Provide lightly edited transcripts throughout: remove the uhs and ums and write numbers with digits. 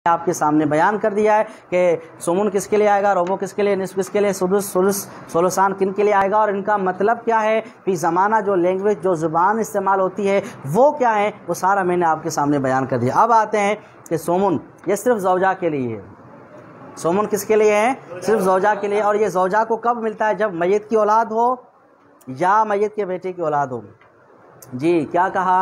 आपके सामने बयान कर दिया है कि सुमुन किसके लिए आएगा, रोबो किसके लिए, निस्फ किसके लिए, सुदुस सुलुस सोलसान किन के लिए आएगा और इनका मतलब क्या है, फिर ज़माना जो लैंग्वेज जो ज़ुबान इस्तेमाल होती है वो क्या है, वो सारा मैंने आपके सामने बयान कर दिया। अब आते हैं कि सुमुन ये सिर्फ ज़ौजा के लिए है। सुमुन किसके लिए है, सिर्फ ज़ौजा के लिए। और ये ज़ौजा को कब मिलता है, जब मैयत की औलाद हो या मैयत के बेटे की औलाद हो। जी क्या कहा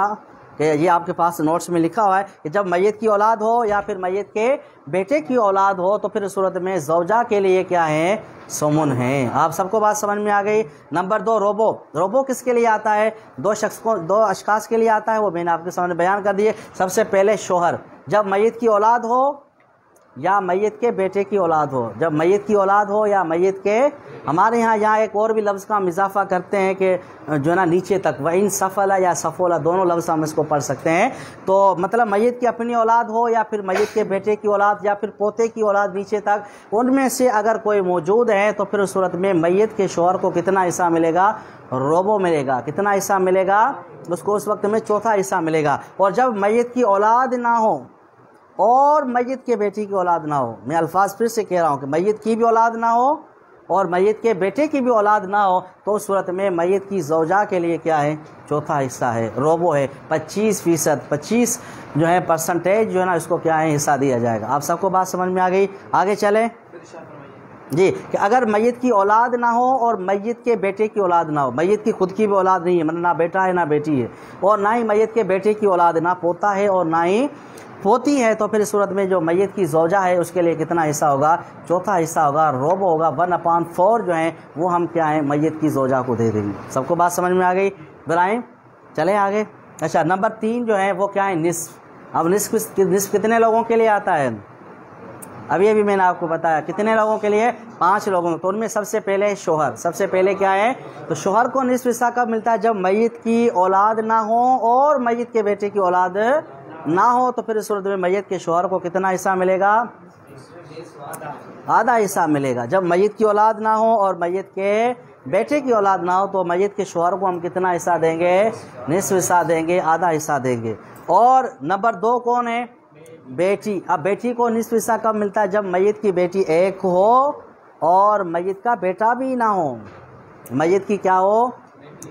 कि ये आपके पास नोट्स में लिखा हुआ है कि जब मैयत की औलाद हो या फिर मैयत के बेटे की औलाद हो तो फिर इस सूरत में ज़ौजा के लिए क्या है, सुमुन है। आप सबको बात समझ में आ गई। Number 2 robo. रोबो किसके लिए आता है, दो अशखास के लिए आता है, वो मैंने आपके सामने बयान कर दिए। सबसे पहले शोहर, जब मैयत की औलाद हो या मैयत के बेटे की औलाद हो, जब मैयत की औलाद हो या मैयत के, हमारे यहाँ एक और भी लफ्ज़ का हम इजाफा करते हैं कि जो है ना नीचे तक, व इन सफ़ला या सफ़ोला दोनों लफ्ज़ हम इसको पढ़ सकते हैं। तो मतलब मैयत की अपनी औलाद हो या फिर मैयत के बेटे की औलाद या फिर पोते की औलाद नीचे तक, उनमें से अगर कोई मौजूद है तो फिर उस सूरत में मैयत के शोहर को कितना हिस्सा मिलेगा, रोबो मिलेगा। कितना हिस्सा मिलेगा उसको, उस वक्त में चौथा हिस्सा मिलेगा। और जब मैयत की औलाद ना हो और मैयत के बेटी की औलाद ना हो, मैं अल्फाज फिर से कह रहा हूँ कि मैयत की भी औलाद ना हो और मैयत के बेटे की भी औलाद ना हो, तो उस सूरत में मैयत की ज़ौजा के लिए क्या है, चौथा हिस्सा है, रोबो है। 25% 25 जो है परसेंटेज जो है ना इसको क्या है, हिस्सा दिया जाएगा। आप सबको बात समझ में आ गई। आगे चलें जी, कि अगर मैयत की औलाद ना हो और मैयत के बेटे की औलाद ना हो, मैयत की खुद की भी औलाद नहीं है, मतलब ना बेटा है ना बेटी है, और ना ही मैयत के बेटे की औलाद, ना पोता है और ना ही पोती है, तो फिर इस सूरत में जो मैयत की ज़ौजा है उसके लिए कितना हिस्सा होगा, चौथा हिस्सा होगा, रोबो होगा। 1/4 जो है वो हम क्या है, मैयत की ज़ौजा को दे देंगे। सबको बात समझ में आ गई। बनाएं, चलें आगे। अच्छा, नंबर 3 जो है वो क्या है, निस्फ। अब निस्फ कितने लोगों के लिए आता है, अभी मैंने आपको बताया कितने लोगों के लिए, 5 लोगों। तो उनमें सबसे पहले शोहर, सबसे पहले क्या है, तो शोहर को निस्फ हिस्सा कब मिलता है, जब मैयत की औलाद ना हो और मैयत के बेटे की औलाद ना हो, तो फिर इस सूरत में मैयत के शोहर को कितना हिस्सा मिलेगा, आधा हिस्सा मिलेगा। जब मैयत की औलाद ना हो और मैयत के बेटे की औलाद ना हो तो मैयत के शोहर को हम कितना हिस्सा देंगे, निस्फ हिस्सा देंगे, आधा हिस्सा देंगे। और नंबर 2 कौन है, बेटी। अब बेटी को निस्फ हिस्सा कब मिलता है, जब मैयत की बेटी एक हो और मैयत का बेटा भी ना हो। मैयत की क्या हो,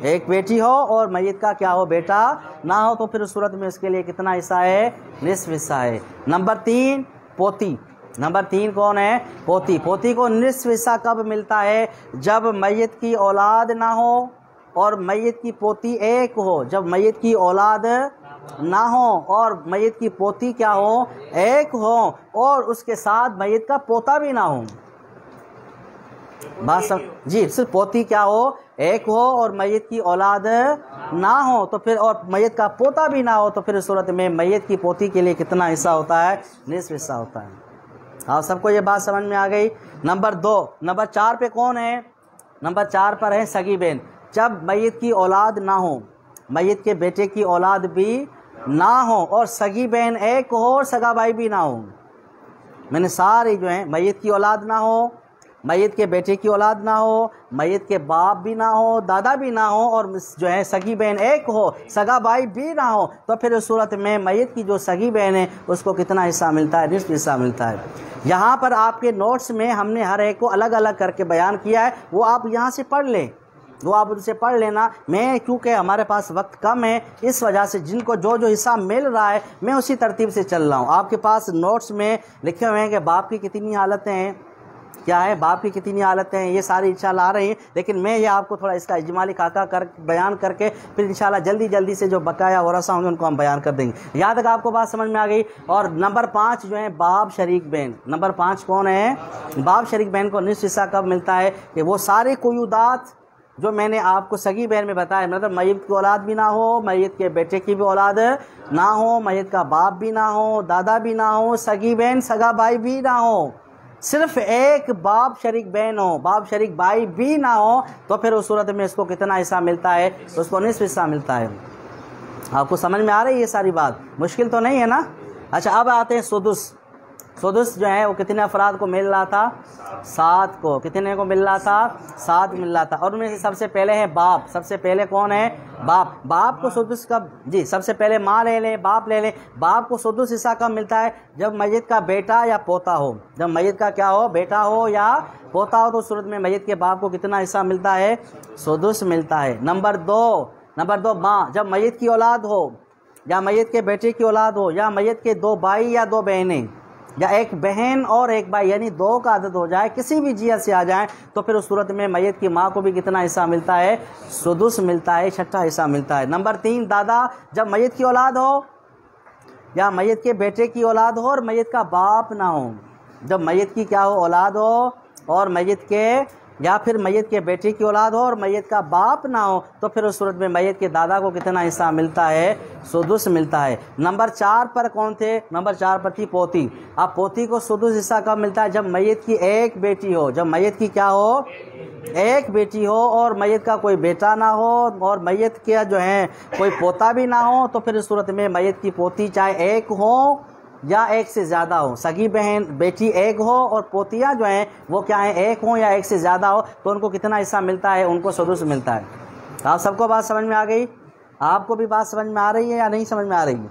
एक बेटी हो और मैयत का क्या हो, बेटा ना हो, तो फिर उस सूरत में इसके लिए कितना हिस्सा है, निस्फ हिस्सा है। नंबर 3 पोती। नंबर 3 कौन है, पोती। पोती को निस्फ हिस्सा कब मिलता है, जब मैयत की औलाद ना हो और मैयत की पोती एक हो। जब मैयत की औलाद ना हो और मैयत की पोती क्या हो, एक हो, और उसके साथ मैयत का पोता भी ना हो। बात सब जी, सिर्फ पोती क्या हो, एक हो और मैयत की औलाद ना हो, तो फिर और मैयत का पोता भी ना हो, तो फिर इस सूरत में मैयत की पोती के लिए कितना हिस्सा होता है, निस्फ हिस्सा होता है। आप सबको ये बात समझ में आ गई। नंबर 2। नंबर 4 पे कौन है, नंबर 4 पर है सगी बहन। जब मैयत की औलाद ना हो, मैयत के बेटे की औलाद भी ना हो और सगी बहन एक हो और सगा भाई भी ना हो। मैंने सारी जो है, मैयत की औलाद ना हो, मैयत के बेटे की औलाद ना हो, मैयत के बाप भी ना हो, दादा भी ना हो, और जो है सगी बहन एक हो, सगा भाई भी ना हो, तो फिर उस सूरत में मैयत की जो सगी बहन है उसको कितना हिस्सा मिलता है, निस्फ हिस्सा मिलता है। यहाँ पर आपके नोट्स में हमने हर एक को अलग अलग करके बयान किया है, वो आप यहाँ से पढ़ लें, वो आप उनसे पढ़ लेना। मैं क्योंकि हमारे पास वक्त कम है इस वजह से जिनको जो जो हिस्सा मिल रहा है मैं उसी तरतीब से चल रहा हूँ। आपके पास नोट्स में लिखे हुए हैं कि बाप की कितनी हालतें हैं, क्या है, बाप की कितनी हालतें हैं, ये सारी इंशाल्लाह आ रही हैं, लेकिन मैं ये आपको थोड़ा इसका इजमाली खाका कर बयान करके फिर इंशाल्लाह जल्दी से जो बकाया वरसा होंगे उनको हम बयान कर देंगे। यहाँ तक आपको बात समझ में आ गई। और नंबर 5 जो है बाप शरीक बहन। नंबर 5 कौन है, बाप शरीक बहन को निस्फ हिस्सा कब मिलता है, कि वो सारे कुयूदात जो मैंने आपको सगी बहन में बताया, मतलब मैयत की औलाद भी ना हो, मैयत के बेटे की भी औलाद ना हो, मैयत का बाप भी ना हो, दादा भी ना हो, सगी बहन सगा भाई भी ना हो, सिर्फ एक बाप शरीक बहन हो, बाप शरीक भाई भी ना हो, तो फिर उस सूरत में इसको कितना हिस्सा मिलता है, उसको निस्फ हिस्सा मिलता है। आपको समझ में आ रही है ये सारी बात, मुश्किल तो नहीं है ना। अच्छा, अब आते हैं सुदुस। सुदुस जो है वो कितने अफराद को मिल रहा था? 7 को। कितने को मिल रहा था? 7 मिल रहा था। और उनमें से सबसे पहले है बाप। सबसे पहले कौन है? बाप। बाप को सुदुस कब? जी, सबसे पहले माँ ले लें, बाप ले लें। बाप को सुदुस हिस्सा कब मिलता है? जब मैयत का बेटा या पोता हो। जब मैयत का क्या हो? बेटा हो या पोता हो, तो उस सूरत में मैयत के बाप को कितना हिस्सा मिलता है? सुदुस मिलता है। नंबर दो माँ। जब मैयत की औलाद हो या मैयत के बेटे की औलाद हो या मैयत के 2 भाई या 2 बहनें या 1 बहन और 1 भाई, यानी 2 का आदत हो जाए, किसी भी जिया से आ जाए, तो फिर उस सूरत में मैयत की माँ को भी कितना हिस्सा मिलता है? सुदुस मिलता है, 6ठा हिस्सा मिलता है। नंबर 3 दादा। जब मैयत की औलाद हो या मैयत के बेटे की औलाद हो और मैयत का बाप ना हो। जब मैयत की क्या हो? औलाद हो और मैयत के या फिर मैयत के बेटे की औलाद हो और मैयत का बाप ना हो, तो फिर उस सूरत में मैयत के दादा को कितना हिस्सा मिलता है? सुदुस मिलता है। नंबर 4 पर कौन थे? नंबर 4 पर थी पोती। अब पोती को सुदुस हिस्सा कब मिलता है? जब मैयत की 1 बेटी हो। जब मैयत की क्या हो? 1 बेटी हो और मैयत का कोई बेटा ना हो और मैयत के जो है कोई पोता भी ना हो, तो फिर इस सूरत में मैयत की पोती चाहे 1 हो या 1 से ज़्यादा हो। सगी बहन बेटी 1 हो और पोतियाँ जो हैं वो क्या है? 1 हो या 1 से ज़्यादा हो, तो उनको कितना हिस्सा मिलता है? उनको सुदुस मिलता है। आप सबको बात समझ में आ गई? आपको भी बात समझ में आ रही है या नहीं समझ में आ रही है?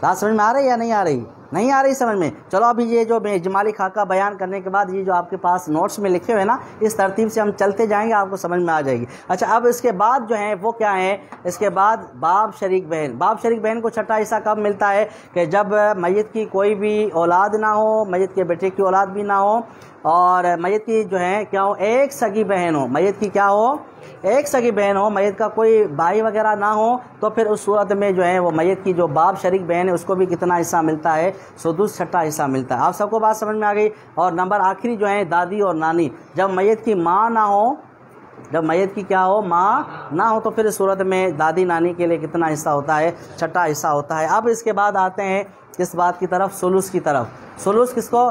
बात समझ में आ रही है या नहीं आ रही? नहीं आ रही समझ में? चलो अभी ये जो इजमाली खाका बयान करने के बाद ये जो आपके पास नोट्स में लिखे हुए ना, इस तरतीब से हम चलते जाएंगे, आपको समझ में आ जाएगी। अच्छा, अब इसके बाद जो है वो क्या है? इसके बाद बाप शरीक बहन। बाप शरीक बहन को 6ठा हिस्सा कब मिलता है? कि जब मैयत की कोई भी औलाद ना हो, मैयत के बेटे की औलाद भी ना हो और मैयत की जो है क्या हो? 1 सगी बहन हो। मैयत की क्या हो? 1 सगी बहन हो। मैयत का कोई भाई वगैरह ना हो, तो फिर उस सूरत में जो है वो मैयत की जो बाप शरीक बहन है उसको भी कितना हिस्सा मिलता है? सुदुस, 6ठा हिस्सा मिलता है। आप सबको बात समझ में आ गई? और नंबर आखिरी जो है दादी और नानी। जब मैयत की माँ ना हो, जब मैयत की क्या हो? माँ ना हो, तो फिर इस सूरत में दादी नानी के लिए कितना हिस्सा होता है? 6ठा हिस्सा होता है। अब इसके बाद आते हैं किस बात की तरफ? सुलुस की तरफ। सुलुस किसको?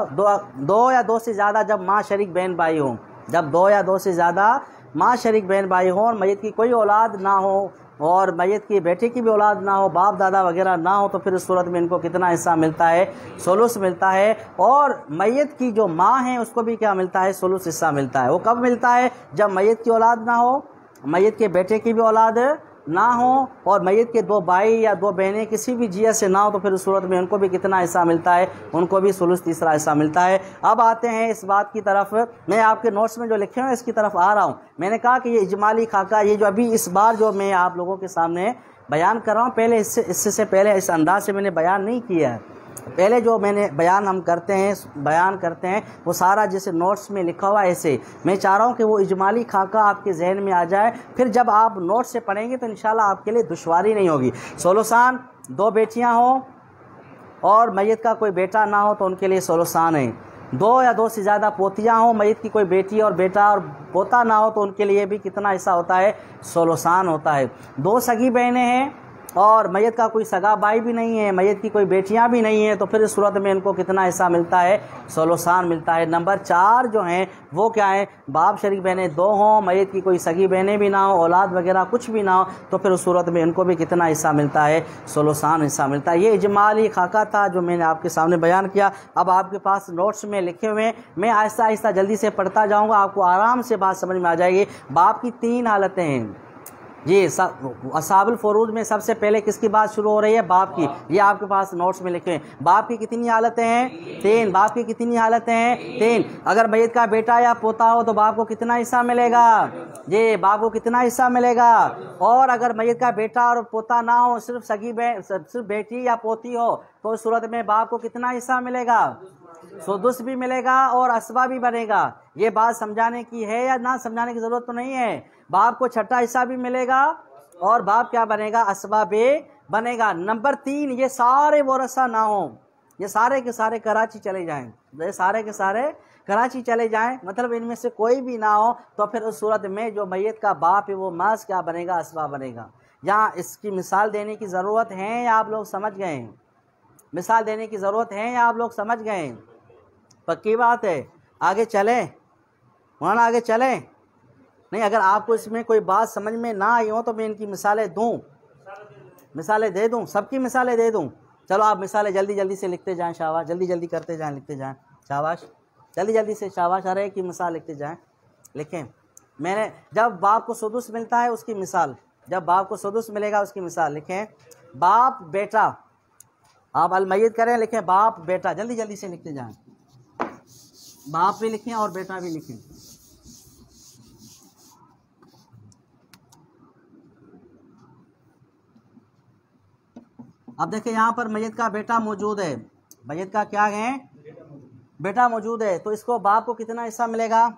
2 या 2 से ज़्यादा जब माँ शरीक बहन भाई हो। जब 2 या 2 से ज़्यादा माँ शरीक बहन भाई हो और मैयत की कोई औलाद ना हो और मैयत की बेटे की भी औलाद ना हो, बाप दादा वगैरह ना हो, तो फिर इस सूरत में इनको कितना हिस्सा मिलता है? सुलुस मिलता है। और मैयत की जो माँ है उसको भी क्या मिलता है? सुलुस हिस्सा मिलता है। वो कब मिलता है? जब मैयत की औलाद ना हो, मैयत के बेटे की भी औलाद ना हो और मैयत के 2 भाई या 2 बहनें किसी भी जिया से ना हो, तो फिर उस सूरत में उनको भी कितना हिस्सा मिलता है? उनको भी सुलुस, तीसरा हिस्सा मिलता है। अब आते हैं इस बात की तरफ। मैं आपके नोट्स में जो लिखे हुए हैं इसकी तरफ आ रहा हूँ। मैंने कहा कि ये इजमाली खाका, ये जो अभी इस बार जो मैं आप लोगों के सामने बयान कर रहा हूँ, पहले इससे पहले इस अंदाज से मैंने बयान नहीं किया है। पहले जो मैंने बयान करते हैं वो सारा जैसे नोट्स में लिखा हुआ ऐसे। मैं चाह रहा हूँ कि वो इजमाली खाका आपके जहन में आ जाए, फिर जब आप नोट्स से पढ़ेंगे तो इंशाल्लाह आपके लिए दुश्वारी नहीं होगी। सोलुसान 2 बेटियाँ हों और मैयत का कोई बेटा ना हो तो उनके लिए सोलुसान है। 2 या 2 से ज़्यादा पोतियाँ हों, मैयत की कोई बेटी और बेटा और पोता ना हो तो उनके लिए भी कितना हिस्सा होता है? सोलुसान होता है। 2 सगी बहनें हैं और मैयत का कोई सगा भाई भी नहीं है, मैयत की कोई बेटियां भी नहीं है, तो फिर इस सूरत में इनको कितना हिस्सा मिलता है? सोलुसान मिलता है। नंबर 4 जो हैं वो क्या है? बाप शरीक बहनें 2 हों, मैयत की कोई सगी बहनें भी ना हो, औलाद वगैरह कुछ भी ना हो, तो फिर उस सूरत में इनको भी कितना हिस्सा मिलता है? सोलुसान हिस्सा मिलता है। ये इजमाली खाका था जो मैंने आपके सामने बयान किया। अब आपके पास नोट्स में लिखे हुए हैं, मैं आहिस्ता आहिस्ता जल्दी से पढ़ता जाऊँगा, आपको आराम से बात समझ में आ जाएगी। बाप की 3 हालतें हैं जी। असाबुल फुरूज में सबसे पहले किसकी बात शुरू हो रही है? बाप की। ये आपके पास नोट्स में लिखे हैं। बाप की कितनी हालतें हैं? 3। बाप की कितनी हालतें हैं? 3। अगर मैयत का बेटा या पोता हो तो बाप को कितना हिस्सा मिलेगा? जी, बाप को कितना हिस्सा मिलेगा? और अगर मैयत का बेटा और पोता ना हो, सिर्फ सगी सिर्फ बेटी या पोती हो, तो उस सूरत में बाप को कितना हिस्सा मिलेगा? सुदुस भी मिलेगा और असबा भी बनेगा। ये बात समझाने की है या ना समझाने की जरूरत तो नहीं है। बाप को 6ठा हिस्सा भी मिलेगा और बाप क्या बनेगा? असबा भी बनेगा। नंबर 3, ये सारे वारसा ना हो, ये सारे के सारे कराची चले जाएं, ये सारे के सारे कराची चले जाएं, मतलब इनमें से कोई भी ना हो, तो फिर उस सूरत में जो मैयत का बाप है वो मास क्या बनेगा? असबा बनेगा। यहाँ इसकी मिसाल देने की ज़रूरत है या आप लोग समझ गए? मिसाल देने की ज़रूरत है या आप लोग समझ गए? पक्की बात है। आगे चलें वहाँ, आगे चलें नहीं? अगर आपको इसमें कोई बात समझ में ना आई हो तो मैं इनकी मिसालें दूँ, मिसालें दे दूँ, सबकी मिसालें दे दूँ। चलो आप मिसालें जल्दी जल्दी से लिखते जाएं, शाबाश, जल्दी जल्दी करते जाएं, लिखते जाएं, शाबाश, जल्दी जल्दी से, शाबाश, हर एक की मिसाल लिखते जाएं, लिखें। मैंने जब बाप को सुदुस मिलता है उसकी मिसाल, जब बाप को सुदुस मिलेगा उसकी मिसाल लिखें। बाप बेटा, आप अलमय्यत करें, लिखें बाप बेटा, जल्दी जल्दी से लिखते जाएं, बाप भी लिखें और बेटा भी लिखें। अब देखिए यहाँ पर मैयत का बेटा मौजूद है, मैयत का क्या है, बेटा मौजूद है, तो इसको बाप को कितना हिस्सा मिलेगा,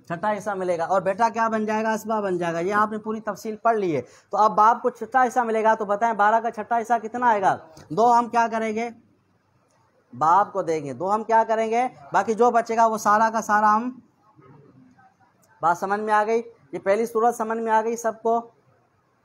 छठा हिस्सा मिलेगा, और बेटा क्या बन जाएगा, असबा बन जाएगा। ये आपने पूरी तफसील पढ़ ली है। तो अब बाप को छठा हिस्सा मिलेगा, तो बताएं 12 का छठा हिस्सा कितना आएगा, 2 हम क्या करेंगे, बाप को देंगे, 2 हम क्या करेंगे, बाकी जो बचेगा वो सारा का सारा हम, बात समझ में आ गई, ये पहली सूरत समझ में आ गई सबको,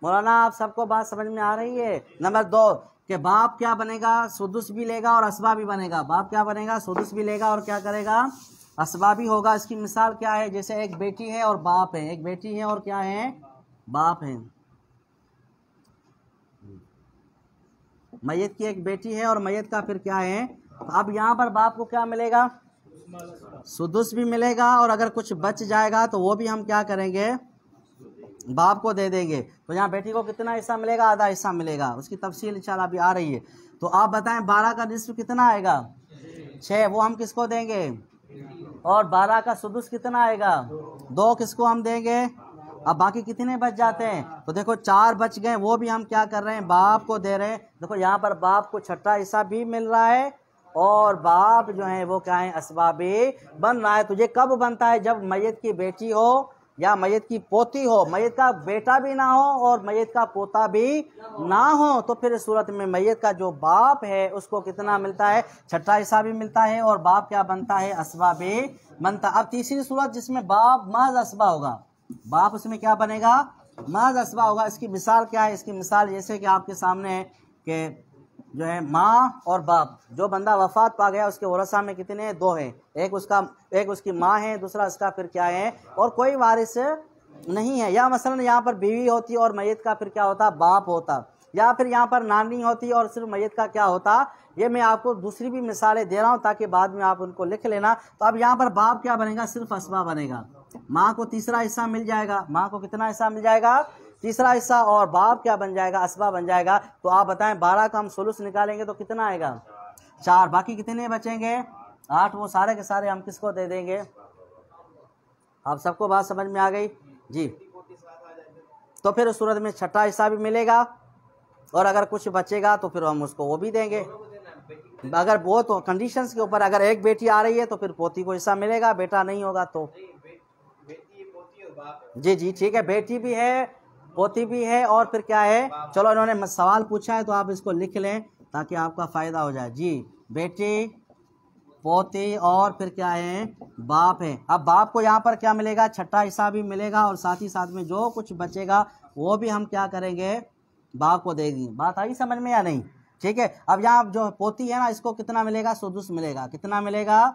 मौलाना आप सबको बात समझ में आ रही है। नंबर 2 कि बाप क्या बनेगा, सुदुस भी लेगा और असबा भी बनेगा, बाप क्या बनेगा, सुदुस भी लेगा और क्या करेगा, असबा भी होगा। इसकी मिसाल क्या है, जैसे एक बेटी है और बाप है, एक बेटी है और क्या है, बाप है, मैयत की एक बेटी है और मैयत का फिर क्या है। तो अब यहाँ पर बाप को क्या मिलेगा, सुदुस भी मिलेगा, और अगर कुछ बच जाएगा तो वो भी हम क्या करेंगे, बाप को दे देंगे। तो यहाँ बेटी को कितना हिस्सा मिलेगा, आधा हिस्सा मिलेगा, उसकी तफसील इंशाल्लाह अभी आ रही है। तो आप बताएं 12 का निस्फ कितना आएगा, 6, वो हम किसको देंगे, और 12 का सुदुस कितना आएगा, 2 किसको हम देंगे। अब बाकी कितने बच जाते हैं, तो देखो 4 बच गए, वो भी हम क्या कर रहे हैं, बाप को दे रहे हैं। देखो यहाँ पर बाप को छठा हिस्सा भी मिल रहा है और बाप जो है वो क्या है, असबाबी बन रहा है। तुझे कब बनता है, जब मैयत की बेटी हो या मैयत की पोती हो, मैयत का बेटा भी ना हो और मैयत का पोता भी ना हो, तो फिर इस सूरत में मैयत का जो बाप है उसको कितना मिलता है, छठा हिस्सा भी मिलता है और बाप क्या बनता है, असबा भी बनता। अब तीसरी सूरत जिसमें बाप महज असबा होगा, बाप उसमें क्या बनेगा, महज असबा होगा। इसकी मिसाल क्या है, इसकी मिसाल जैसे कि आपके सामने है कि जो है माँ और बाप, जो बंदा वफात पा गया उसके वरसा में कितने हैं, 2 हैं, एक उसकी माँ है, दूसरा उसका फिर क्या है, और कोई वारिस नहीं है। या मसलन यहाँ पर बीवी होती और मैयत का फिर क्या होता, बाप होता, या फिर यहाँ पर नानी होती और सिर्फ मैयत का क्या होता। ये मैं आपको दूसरी भी मिसालें दे रहा हूँ ताकि बाद में आप उनको लिख लेना। तो अब यहाँ पर बाप क्या बनेगा, सिर्फ असबा बनेगा, माँ को तीसरा हिस्सा मिल जाएगा, माँ को कितना हिस्सा मिल जाएगा, तीसरा हिस्सा, और बाप क्या बन जाएगा, असबा बन जाएगा। तो आप बताएं 12 का हम सुलुस निकालेंगे तो कितना आएगा, 4, बाकी कितने बचेंगे, 8, वो सारे के सारे हम किसको दे देंगे। आप सबको बात समझ में आ गई जी। तो फिर उस सूरत में छठा हिस्सा भी मिलेगा और अगर कुछ बचेगा तो फिर हम उसको वो भी देंगे। अगर वो तो कंडीशंस के ऊपर, अगर एक बेटी आ रही है तो फिर पोती को हिस्सा मिलेगा, बेटा नहीं होगा तो जी जी ठीक है, बेटी भी है, पोती भी है और फिर क्या है। चलो इन्होंने सवाल पूछा है तो आप इसको लिख लें ताकि आपका फ़ायदा हो जाए जी। बेटी, पोती और फिर क्या है, बाप है। अब बाप को यहाँ पर क्या मिलेगा, छठा हिस्सा भी मिलेगा और साथ ही साथ में जो कुछ बचेगा वो भी हम क्या करेंगे, बाप को देंगे। बात आई समझ में या नहीं, ठीक है। अब यहाँ जो पोती है ना, इसको कितना मिलेगा, सुदुस मिलेगा, कितना मिलेगा,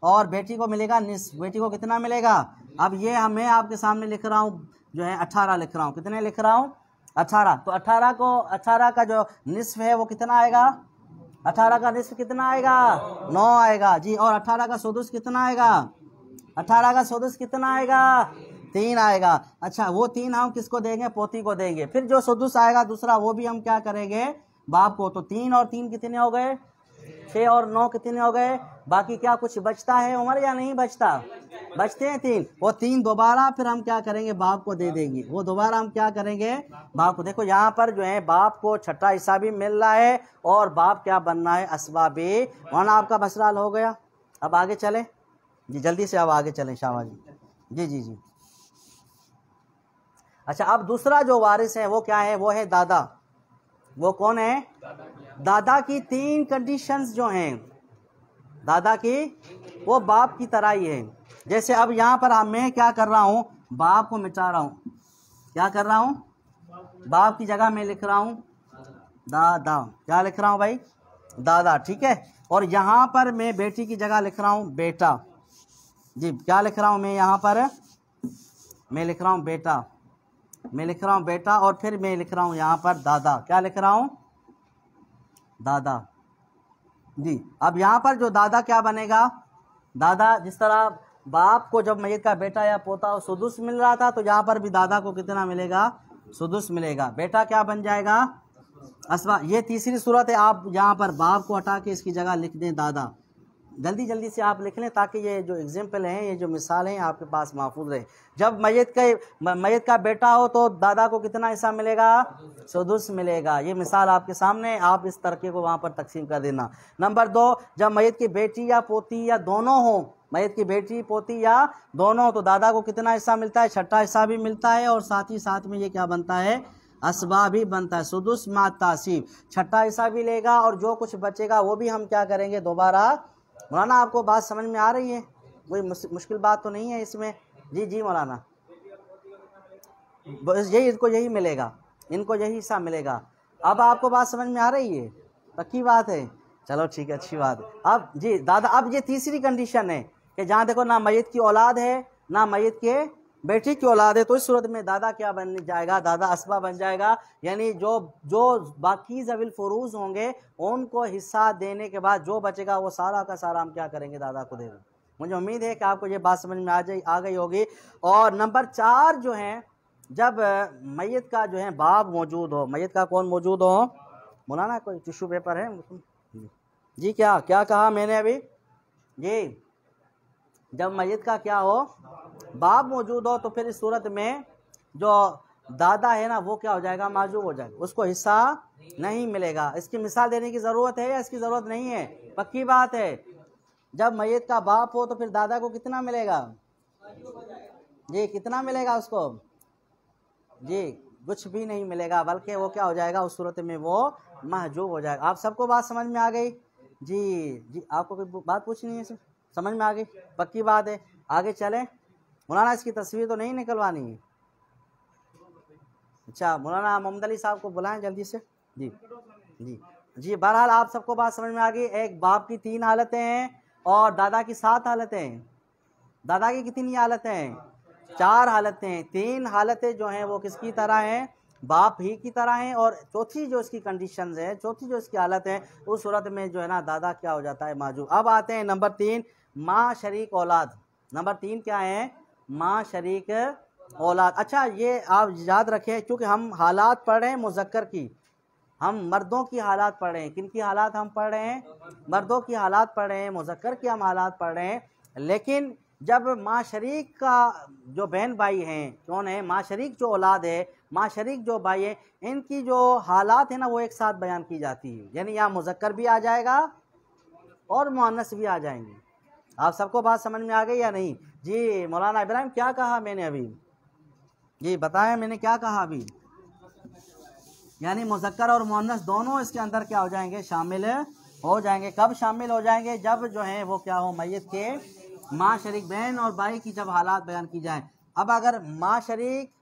और बेटी को मिलेगा निस्फ, बेटी को कितना मिलेगा। अब ये मैं आपके सामने लिख रहा हूँ जो है 18 लिख रहा हूँ, कितने लिख रहा हूँ, 18। तो 18 का जो निस्फ है वो कितना आएगा, 18 का निस्फ कितना आएगा, 9 आएगा जी। और 18 का सुदुस कितना आएगा, 18 का सुदुस कितना आएगा, 3 आएगा। अच्छा, वो 3 हम किसको देंगे, पोती को देंगे। फिर जो सुदुस आएगा दूसरा वो भी हम क्या करेंगे, बाप को। तो 3 और 3 कितने हो गए, 6 और 9 कितने हो गए। बाकी क्या कुछ बचता है उमर या नहीं बचता, बचते हैं 3। वो 3 दोबारा फिर हम क्या करेंगे, बाप को दे देंगे, वो दोबारा हम क्या करेंगे, बाप को। देखो यहाँ पर जो है बाप को छठा हिस्सा भी मिल रहा है और बाप क्या बनना है, असबाबी। वरना आपका मसला हो गया। अब आगे चले जी, जल्दी से अब आगे चलें शाबाश जी जी जी। अच्छा, अब दूसरा जो वारिस है वो क्या है, वो है दादा। वो कौन है, दादा की 3 कंडीशंस जो हैं, दादा की, वो बाप की तरह ही है। जैसे अब यहाँ पर मैं क्या कर रहा हूँ, बाप को मिटा रहा हूँ, क्या कर रहा हूँ, बाप की जगह मैं लिख रहा हूँ दादा। क्या लिख रहा हूँ भाई, दादा, ठीक है। और यहाँ पर मैं बेटी की जगह लिख रहा हूँ बेटा जी। क्या लिख रहा हूँ मैं यहाँ पर, मैं लिख रहा हूँ बेटा, मैं लिख रहा हूँ बेटा, और फिर मैं लिख रहा हूँ यहाँ पर दादा। क्या लिख रहा हूँ, दादा जी। अब यहाँ पर जो दादा क्या बनेगा, दादा जिस तरह बाप को जब मैयत का बेटा या पोता सुदुस मिल रहा था, तो यहाँ पर भी दादा को कितना मिलेगा, सुदुस मिलेगा। बेटा क्या बन जाएगा, असबा। ये तीसरी सूरत है। आप यहाँ पर बाप को हटा के इसकी जगह लिख दें दादा। जल्दी जल्दी से आप लिख लें ताकि ये जो एग्जाम्पल हैं, ये जो मिसाल हैं आपके पास महफूज रहे। जब मैयत का बेटा हो तो दादा को कितना हिस्सा मिलेगा, सुदुस मिलेगा। ये मिसाल आपके सामने, आप इस तरके को वहाँ पर तकसीम कर देना। नंबर 2, जब मैयत की बेटी या पोती या दोनों हो, मैयत की बेटी पोती या दोनों, तो दादा को कितना हिस्सा मिलता है, छठा हिस्सा भी मिलता है। और साथ ही साथ में ये क्या बनता है, असबा भी बनता है, सुदुस मा तासीब, छठा हिस्सा भी लेगा। और जो कुछ बचेगा वो भी हम क्या करेंगे, दोबारा। मौलाना आपको बात समझ में आ रही है, कोई मुश्किल बात तो नहीं है इसमें? जी जी मौलाना, यही इनको यही मिलेगा, इनको यही हिस्सा मिलेगा। अब आपको बात समझ में आ रही है, पक्की बात है? चलो ठीक है, अच्छी बात है। अब जी दादा, अब ये तीसरी कंडीशन है कि जहाँ देखो ना मैयत की औलाद है ना मैयत के बेटी की औलाद है, तो इस सूरत में दादा क्या बन जाएगा, दादा असबा बन जाएगा। यानी जो बाकी ज़विल फुरूज होंगे उनको हिस्सा देने के बाद जो बचेगा वो सारा का सारा हम क्या करेंगे, दादा को दे देंगे। मुझे उम्मीद है कि आपको ये बात समझ में आ गई होगी। और नंबर 4 जो है, जब मैयत का जो है बाप मौजूद हो, मैयत का कौन मौजूद हो, मौलाना कोई टिश्यू पेपर है जी? क्या कहा मैंने अभी जी? जब मैयत का क्या हो, बाप मौजूद हो, तो फिर इस सूरत में जो दादा है ना वो क्या हो जाएगा, माजूब हो जाएगा, उसको हिस्सा नहीं मिलेगा। इसकी मिसाल देने की ज़रूरत है या इसकी ज़रूरत नहीं है? पक्की बात है। जब मैयत का बाप हो तो फिर दादा को कितना मिलेगा जी, कितना मिलेगा उसको जी? कुछ भी नहीं मिलेगा, बल्कि वो क्या हो जाएगा, उस सूरत में वो महजूब हो जाएगा। आप सबको बात समझ में आ गई जी? आपको कोई बात पूछनी है, समझ में आ गई? पक्की बात है। आगे चलें। मौलाना इसकी तस्वीर तो नहीं निकलवानी है? अच्छा, मौलाना मोहम्मद अली साहब को बुलाएं जल्दी से। जी जी जी। बहरहाल आप सबको बात समझ में आ गई। एक बाप की 3 हालतें हैं और दादा की 7 हालतें हैं। दादा की कितनी हालतें हैं, 4 हालतें हैं। 3 हालतें जो हैं वो किसकी तरह हैं, बाप ही की तरह हैं। और चौथी जो इसकी कंडीशंस है, चौथी जो इसकी हालत है, उस सूरत में जो है ना दादा क्या हो जाता है, माजूब। अब आते हैं नंबर 3, माँ शरीक औलाद। नंबर 3 क्या है, माँ शरीक औलाद। अच्छा, ये आप याद रखें, क्योंकि हम हालात पढ़ रहे हैं मुज़क्कर की, हम मर्दों की हालात पढ़ रहे हैं। किन की हालात हम पढ़ रहे हैं, मर्दों की हालात पढ़ रहे हैं, मुज़क्कर की हम हालात पढ़ रहे हैं। लेकिन जब माँ शरीक का जो बहन भाई हैं, कौन है, माँ शरीक जो औलाद है, माँ शरीक जो भाई है, इनकी जो हालात है ना वो एक साथ बयान की जाती है। यानी यहाँ मुज़क्कर भी आ जाएगा और मुअन्नस भी आ जाएंगे। आप सबको बात समझ में आ गई या नहीं जी? मौलाना इब्राहिम क्या कहा मैंने अभी जी, बताएं मैंने क्या कहा अभी? यानी मुज़क्कर और मुअन्नस दोनों इसके अंदर क्या हो जाएंगे, शामिल हो जाएंगे। कब शामिल हो जाएंगे, जब जो है वो क्या हो, मैयत के माँ शरीक बहन और भाई की जब हालात बयान की जाए। अब अगर माँ शरीक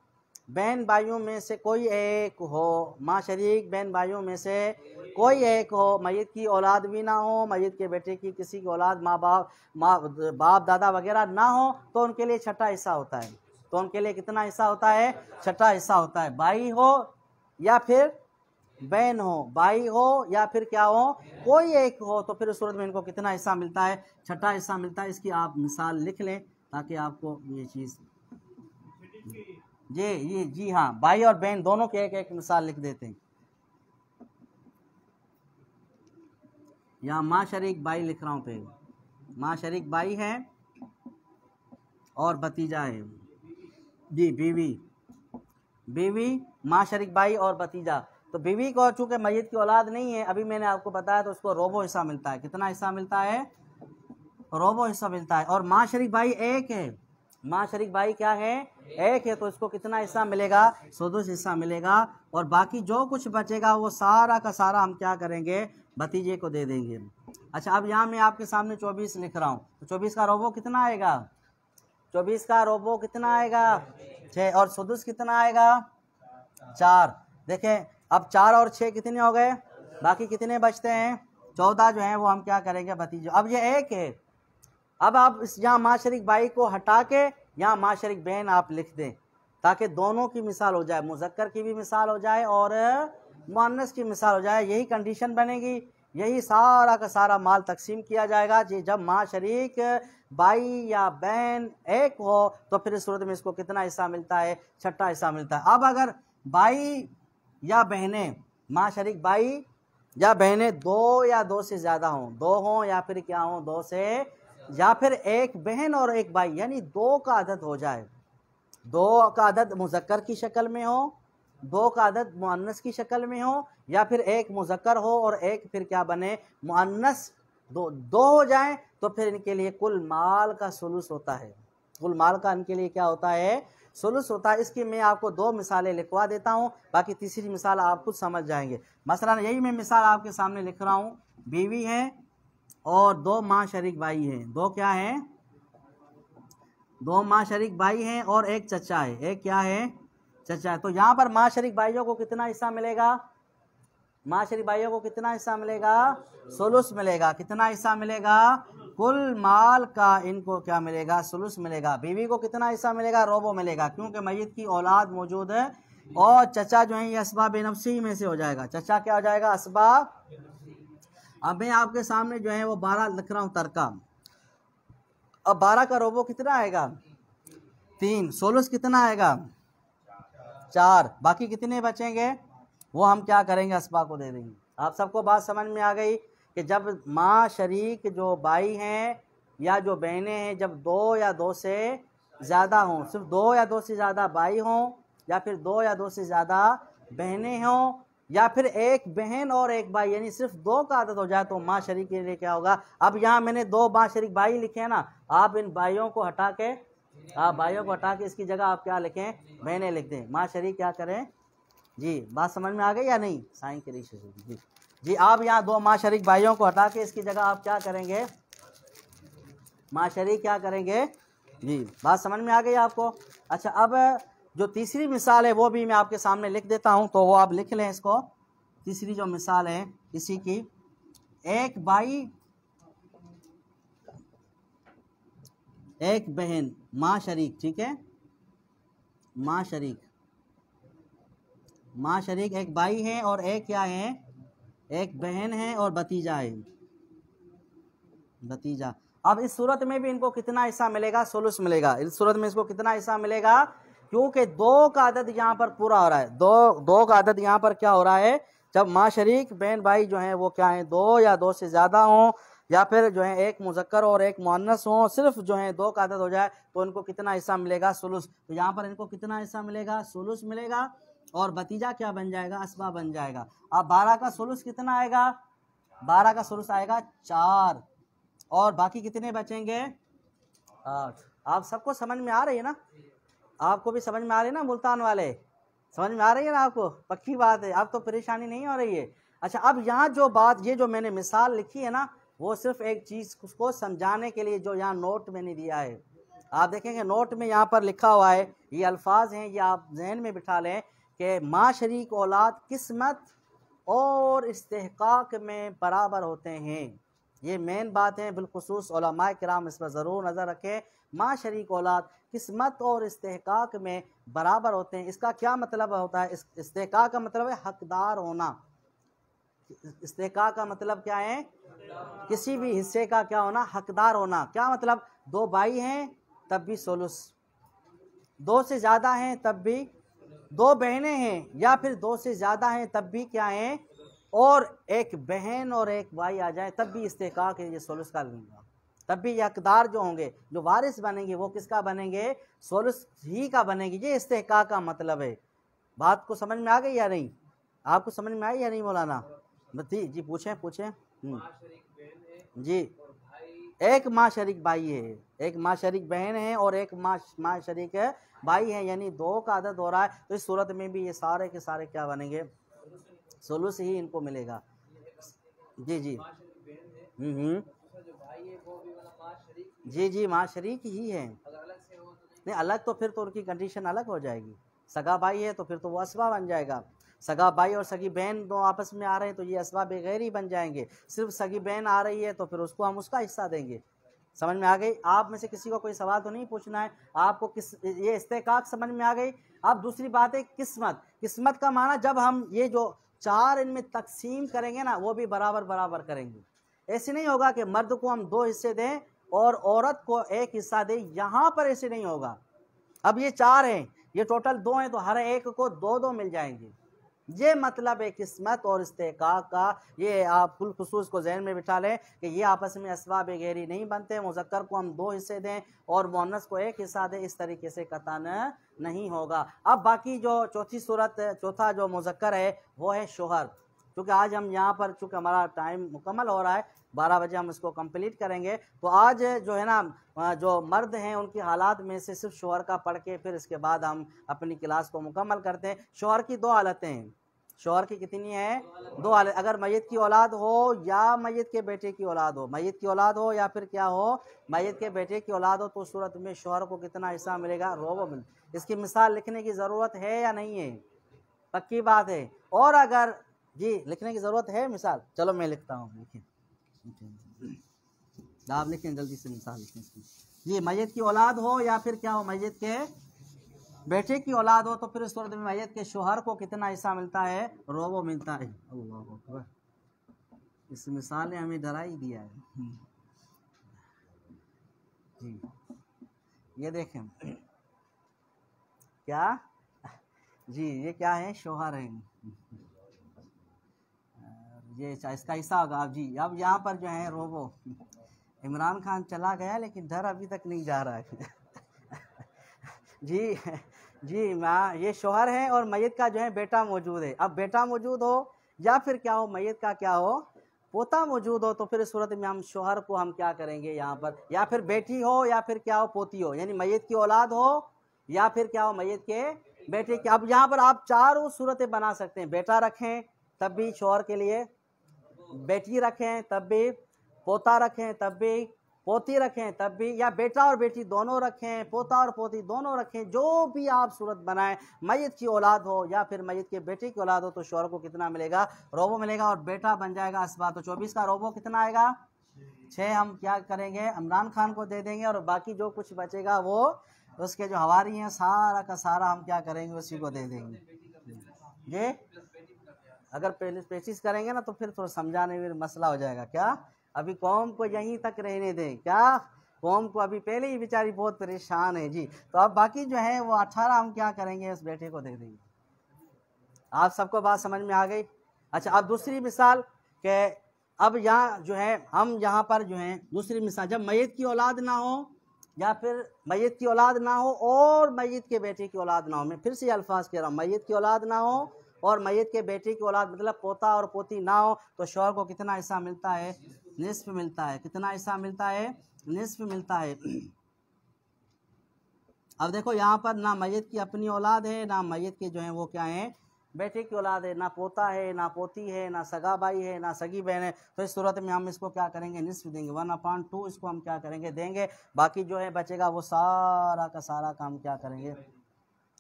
बहन भाइयों में से कोई एक हो, माँ शरीक बहन भाइयों में से कोई एक हो, मैयत की औलाद भी ना हो, मैयत के बेटे की किसी की औलाद बाप दादा वगैरह ना हो, तो उनके लिए छठा हिस्सा होता है। तो उनके लिए कितना हिस्सा होता है, छठा हिस्सा होता है। भाई हो या फिर बहन हो, भाई हो या फिर क्या हो, कोई एक हो, तो फिर उस सूरत में इनको कितना हिस्सा मिलता है, छठा हिस्सा मिलता है। इसकी आप मिसाल लिख लें ताकि आपको ये चीज़ जी हाँ, भाई और बहन दोनों के एक एक मिसाल लिख देते हैं। यहाँ माँ शरीक भाई लिख रहा हूँ, पे माँ शरीक भाई है और भतीजा है जी, बीवी माँ शरीक भाई और भतीजा। तो बीवी को चूंकि मैयत की औलाद नहीं है, अभी मैंने आपको बताया, तो उसको रोबो हिस्सा मिलता है। कितना हिस्सा मिलता है, रोबो हिस्सा मिलता है। और माँ शरीक भाई एक है, माँ शरीक भाई क्या है, एक है, तो इसको कितना हिस्सा मिलेगा, सुदुस हिस्सा मिलेगा। और बाकी जो कुछ बचेगा वो सारा का सारा हम क्या करेंगे, भतीजे को दे देंगे। अच्छा, अब यहाँ मैं आपके सामने 24 लिख रहा हूँ, तो 24 का रोबो कितना आएगा, 24 का रोबो कितना आएगा, 6। और सुदुस कितना आएगा, 4। देखें, अब 4 और 6 कितने हो गए, बाकी कितने बचते हैं, 14 जो है वो हम क्या करेंगे, भतीजे। अब ये एक है। अब आप इस यहाँ माँ शरीक भाई को हटा के यहाँ माँ शरीक बहन आप लिख दें, ताकि दोनों की मिसाल हो जाए, मुज़क्कर की भी मिसाल हो जाए और मुअन्नस की मिसाल हो जाए, यही कंडीशन बनेगी, यही सारा का सारा माल तकसीम किया जाएगा जी। जब माँ शरीक भाई या बहन एक हो तो फिर इस सूरत में इसको कितना हिस्सा मिलता है? छठा हिस्सा मिलता है। अब अगर भाई या बहनें, माँ शरीक भाई या बहनें दो या दो से ज़्यादा हों, दो हों या फिर क्या हों, दो से, या फिर एक बहन और एक भाई, यानी दो का अदद हो जाए, दो का अदद मुज़क्कर की शक्ल में हो, दो का अदद मुअन्नस की शक्ल में हो, या फिर एक मुज़क्कर हो और एक फिर क्या बने, मुअन्नस, दो हो जाए तो फिर इनके लिए कुल माल का सुलुस होता है। कुल माल का इनके लिए क्या होता है? सुलुस होता है। इसकी मैं आपको दो मिसालें लिखवा देता हूँ, बाकी तीसरी मिसाल आप खुद समझ जाएंगे। मसलन यही मैं मिसाल आपके सामने लिख रहा हूँ, बीवी है और दो माँ शरीक भाई हैं। दो क्या है? दो माँ शरीक भाई हैं और एक चचा है। एक क्या है? चचा है। तो यहाँ पर माँ शरीक भाइयों को कितना हिस्सा मिलेगा? माँ शरीक भाइयों को कितना हिस्सा मिलेगा? सुलुस मिलेगा। कितना हिस्सा मिलेगा? कुल माल का इनको क्या मिलेगा? सुलुस मिलेगा। बीवी को कितना हिस्सा मिलेगा? रोबो मिलेगा, क्योंकि मैयत की औलाद मौजूद है। और चचा जो है ये असबाब नफ्सी में से हो जाएगा। चचा क्या हो जाएगा? असबाब। अब मैं आपके सामने जो है वो 12 लिख रहा हूँ तरका। अब 12 का रोबो कितना आएगा? 3। सुलुस कितना आएगा? 4। बाकी कितने बचेंगे वो हम क्या करेंगे? असबाब को दे देंगे। आप सबको बात समझ में आ गई कि जब माँ शरीक जो भाई हैं या जो बहनें हैं, जब दो या दो से ज़्यादा हों, सिर्फ दो या दो से ज़्यादा भाई हों, या फिर दो या दो से ज़्यादा बहनें हों, या फिर एक बहन और एक भाई, यानी सिर्फ दो का आदत हो जाए तो माँ शरीक के लिए क्या होगा? अब यहाँ मैंने दो माँ शरीक भाई लिखे हैं ना, आप इन भाइयों को हटा के, आप भाइयों को हटा के इसकी जगह आप क्या लिखें? बहनें लिख दें। माँ शरीक क्या करें जी? बात समझ में आ गई या नहीं? साइन के जी जी। आप यहाँ दो माँ शरीक भाइयों को हटा के इसकी जगह आप क्या करेंगे? माँ शरीक क्या करेंगे जी? बात समझ में आ गई आपको? अच्छा, अब जो तीसरी मिसाल है वो भी मैं आपके सामने लिख देता हूँ, तो वो आप लिख लें इसको। तीसरी जो मिसाल है इसी की, एक भाई एक बहन, माँ शरीक, ठीक है, माँ शरीक, माँ शरीक एक भाई है और एक क्या है? एक बहन है और भतीजा है, भतीजा। अब इस सूरत में भी इनको कितना हिस्सा मिलेगा? सुलुस मिलेगा। इस सूरत में इसको कितना हिस्सा मिलेगा? क्योंकि दो का अदद यहाँ पर पूरा हो रहा है। दो का अदद यहाँ पर क्या हो रहा है? जब माँ शरीक बहन भाई जो हैं वो क्या है? दो या दो से ज़्यादा हों, या फिर जो है एक मुज़क्कर और एक मुअन्नस हों, सिर्फ जो है दो का अदद हो जाए तो इनको कितना हिस्सा मिलेगा? सुलुस। तो यहाँ पर इनको कितना हिस्सा मिलेगा? सुलुस मिलेगा। और भतीजा क्या बन जाएगा? असबा बन जाएगा। अब 12 का सुलुस कितना आएगा? 12 का सुलुस आएगा 4। और बाकी कितने बचेंगे? 8। आप सबको समझ में आ रही है ना? आपको भी समझ में आ रही है ना? मुल्तान वाले समझ में आ रही है ना आपको? पक्की बात है, अब तो परेशानी नहीं हो रही है। अच्छा, अब यहाँ जो बात, ये जो मैंने मिसाल लिखी है ना, वो सिर्फ एक चीज़ को समझाने के लिए जो यहाँ नोट मैंने दिया है। आप देखेंगे नोट में यहाँ पर लिखा हुआ है, ये अल्फाज हैं, ये आप जहन में बिठा लें कि माँ शरीक औलाद किस्मत और इस्तेहकाक में बराबर होते हैं। ये मेन बात है, बिलखुसूस उलमाए किराम इस पर ज़रूर नज़र रखें। माँ शरीक औलाद किस्मत और इस्तेहकाक में बराबर होते हैं। इसका क्या मतलब होता है? इस्तेहकाक का मतलब है हकदार होना। इस्तेहकाक का मतलब क्या है? किसी भी हिस्से का क्या होना? हकदार होना। क्या मतलब? दो भाई हैं तब भी सुलुस, दो से ज़्यादा हैं तब भी, दो बहनें हैं या फिर दो से ज़्यादा हैं तब भी क्या हैं, और एक बहन और एक भाई आ जाए तब भी इस्तेहकाक है, ये सुलुस का लूँगा। तब भी ये हकदार जो होंगे, जो वारिस बनेंगे, वो किसका बनेंगे? सुलुस ही का बनेंगे। ये इस्तेहकाक का मतलब है। बात को समझ में आ गई या नहीं? आपको समझ में आई या नहीं मौलाना? जी पूछें पूछें। जी, एक माँ शरीक भाई है, एक माँ शरीक बहन है और एक माँ शरीक भाई है, यानी दो का अदद हो रहा है। तो इस सूरत में भी ये सारे के सारे क्या बनेंगे? सुलुस ही इनको मिलेगा। जी जी। जी जी, माँ शरीक ही है। नहीं, अलग तो फिर तो उनकी कंडीशन अलग हो जाएगी। सगा भाई है तो फिर तो वो असबा बन जाएगा। सगा भाई और सगी बहन दो आपस में आ रहे हैं तो ये असबा बेगैर ही बन जाएंगे। सिर्फ सगी बहन आ रही है तो फिर उसको हम उसका हिस्सा देंगे। समझ में आ गई? आप में से किसी को कोई सवाल तो नहीं पूछना है आपको? ये इस्तेहकाक समझ में आ गई? अब दूसरी बात है किस्मत। किस्मत का माना, जब हम ये जो 4 इनमें तकसीम करेंगे ना, वो भी बराबर बराबर करेंगे। ऐसे नहीं होगा कि मर्द को हम 2 हिस्से दें और औरत को 1 हिस्सा दें, यहाँ पर ऐसे नहीं होगा। अब ये 4 हैं, ये टोटल 2 हैं, तो हर एक को 2-2 मिल जाएंगे। ये मतलब है किस्मत और इस्तेकाक का। ये आप कुल खुसूस को जहन में बिठा लें कि ये आपस में असबाब गैरी नहीं बनते। मुज़क्कर को हम 2 हिस्से दें और मुअन्नस को 1 हिस्सा दें, इस तरीके से कतन नहीं होगा। अब बाकी जो चौथी सूरत, चौथा जो मुज़क्कर है वो है शोहर। क्योंकि आज हम यहाँ पर, चूँकि हमारा टाइम मुकम्मल हो रहा है, 12 बजे हम इसको कंप्लीट करेंगे, तो आज जो है ना जो मर्द हैं उनकी हालात में से सिर्फ शोहर का पढ़ के फिर इसके बाद हम अपनी क्लास को मुकम्मल करते हैं। शोहर की 2 हालतें हैं। शोहर की कितनी है? 2 हालत। अगर मैयत की औलाद हो या मैयत के बेटे की औलाद हो, मैयत की औलाद हो या फिर क्या हो, मैयत के बेटे की औलाद हो, तो उस सूरत में शोहर को कितना हिस्सा मिलेगा? रुबा मिल। इसकी मिसाल लिखने की ज़रूरत है या नहीं है? पक्की बात है। और अगर जी लिखने की ज़रूरत है मिसाल, चलो मैं लिखता हूँ, लिखें आप लिखें जल्दी से मिसाल लिखें इसकी। जी मैयत की औलाद हो या फिर क्या हो, मैयत के बेटे की औलाद हो, तो फिर इस सूरत में मैयत के शोहर को कितना हिस्सा मिलता है? रुबा मिलता है। अल्लाह अकबर, इस मिसाल ने हमें डरा ही दिया है। जी ये देखें क्या जी, ये क्या है? शोहर है। ये इसका हिस्सा होगा। अब जी अब यहाँ पर जो है रोबो, इमरान खान चला गया लेकिन डर अभी तक नहीं जा रहा है। जी जी माँ, ये शोहर है और मैयत का जो है बेटा मौजूद है। अब बेटा मौजूद हो या फिर क्या हो, मैयत का क्या हो, पोता मौजूद हो, तो फिर इस सूरत में हम शोहर को हम क्या करेंगे यहाँ पर, या फिर बेटी हो या फिर क्या हो, पोती हो, यानी मैयत की औलाद हो या फिर क्या हो, मैयत के बेटे के। अब यहाँ पर आप 4 सूरतें बना सकते हैं। बेटा रखें तब भी शोहर के लिए, बेटी रखें तब भी, पोता रखें तब भी, पोती रखें तब भी, या बेटा और बेटी दोनों रखें, पोता और पोती दोनों रखें, जो भी आप सूरत बनाएं। मैयत की औलाद हो या फिर मैयत के बेटे की औलाद हो, तो शोहर को कितना मिलेगा? रोबो मिलेगा। और बेटा बन जाएगा असबा, तो 24 का रोबो कितना आएगा? 6 हम क्या करेंगे? इमरान खान को दे देंगे, और बाकी जो कुछ बचेगा वो उसके जो हवारी हैं सारा का सारा हम क्या करेंगे? उसी को दे देंगे। ये अगर पेचिश करेंगे ना तो फिर थोड़ा समझाने में मसला हो जाएगा। क्या अभी कौम को यहीं तक रहने दें? क्या कौम को अभी पहले ही बेचारी बहुत परेशान है जी। तो अब बाकी जो है वो 18 हम क्या करेंगे? उस बेटे को दे देंगे। आप सबको बात समझ में आ गई? अच्छा, अब दूसरी मिसाल के, अब यहाँ जो है हम यहाँ पर जो है दूसरी मिसाल, जब मैयत की औलाद ना हो या फिर मैयत की औलाद ना हो और मैयत के बेटे की औलाद ना हो, मैं फिर से अल्फाज कह रहा हूँ, मैयत की औलाद ना हो और मैयत के बेटे की औलाद, मतलब पोता और पोती ना हो, तो शौहर को कितना हिस्सा मिलता है? निस्फ मिलता है। कितना हिस्सा मिलता है? निस्फ मिलता है। अब देखो यहाँ पर ना मैयत की अपनी औलाद है, ना मैयत के जो है वो क्या है? बेटे की औलाद है, ना पोता है, ना पोती है, ना सगा भाई है, ना सगी बहन है। तो इस सूरत में हम इसको क्या करेंगे? निस्फ देंगे। 1/2 इसको हम क्या करेंगे? देंगे। बाकी जो है बचेगा वो सारा का सारा काम क्या करेंगे?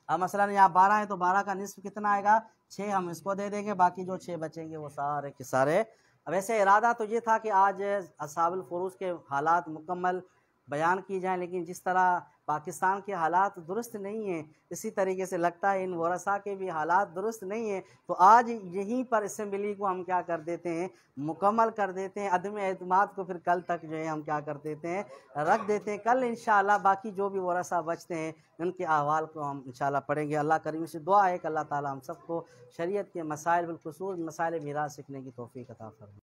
अब मसलन यहाँ 12 है तो 12 का निस्फ कितना आएगा? 6 हम इसको दे देंगे। बाकी जो 6 बचेंगे वो सारे के सारे। अब वैसे इरादा तो ये था कि आज असहाबुल फुरूज के हालात मुकम्मल बयान की जाए, लेकिन जिस तरह पाकिस्तान के हालात दुरुस्त नहीं हैं, इसी तरीके से लगता है इन वरसा के भी हालात दुरुस्त नहीं हैं। तो आज यहीं पर असम्बली को हम क्या कर देते हैं? मुकम्मल कर देते हैं। अदम एतमाद को फिर कल तक जो है हम क्या कर देते हैं? रख देते हैं। कल इंशाअल्लाह बाकी जो भी वरसा बचते हैं उनके अहवाल को हम इंशाअल्लाह पढ़ेंगे। अल्लाह करीम से दुआ है कि अल्लाह ताला हम सबको शरीयत के मसाइल बिलखुसूस मसाइल मीरास सीखने की तौफीक अता फरमाए।